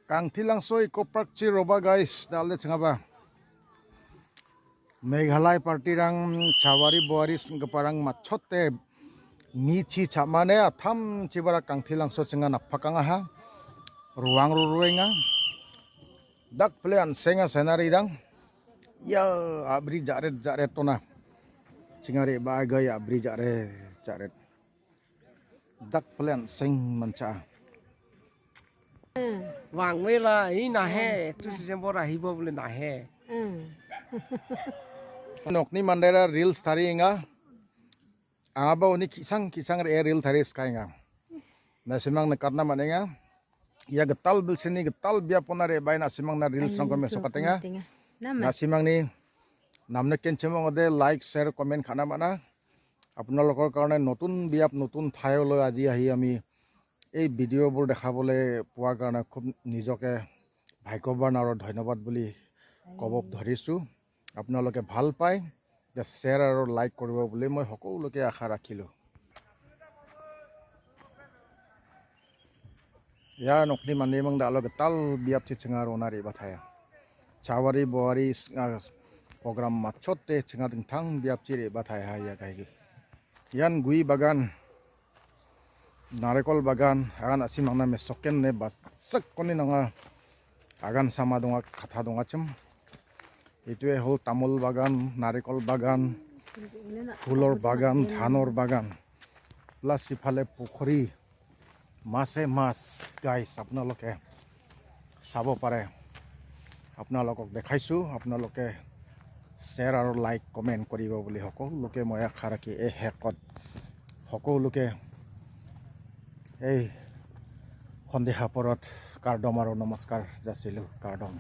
Kangtilangsoi Koprakchi Roba guys dalde changaba Meghalaya party rang chawari boaris ngeparang machote michi chamane atham chibara kangtilangso chinga napakanga ha ruang ruruenga dak plan senga senari rang ya abri jaret tona chingari bagai abri jaret dak plan seng mancha Vàng với là ý là he, tôi sẽ xem bora hibo boleh nah he. Nokni mandera reels tharinga aba oni kisang re reel thari skainga na simang na karna manenga ya getal bilsini getal bia ponare bai na simang na reels sangko mesokatenga na simang ni namne kenchemong ode like share comment khana mana আপোনালোকৰ কাৰণে নতুন বিয়াপ নতুন ঠাইলৈ আজি আহি আমি এই ভিডিঅ'বোৰ দেখাবলৈ পোৱাৰ কাৰণে খুব নিজকে ভাগ্যৱান আৰু ধন্যবাদ বুলি ক'ব ধৰিছোঁ আপোনালোকে ভাল পায় যে শ্বেয়াৰ আৰু লাইক কৰিব বুলি মই সকলোকে আশা ৰাখিলোঁ ইয়াৰ নকনি মানিমং দালক তাল বিয়াপ চিঙা ৰনাৰি বাথায়া চাৱাৰি boari program machote cinga dingtang biap ciri bathaya ya gaigi yan gui bagan narekol bagan agan asimangna mesoken ne basak koni nanga agan sama donga kata donga cem itu hol tamul bagan narekol bagan ফুলৰ বাগান ধানৰ বাগান plus ইফালে পুখুৰী মাছে মাছ গাইছ আপোনালোকে চাব পাৰে আপোনালোকক দেখাইছোঁ আপোনালোকে শ্বেয়াৰ আৰু লাইক কমেণ্ট কৰিব বুলি সকলোকে মই আশা ৰাখি এই শেষত সকলোকে এই সন্ধিয়া পৰত কাৰ্ডম আৰু নমস্কাৰ যাচিলোঁ কাৰ্ডম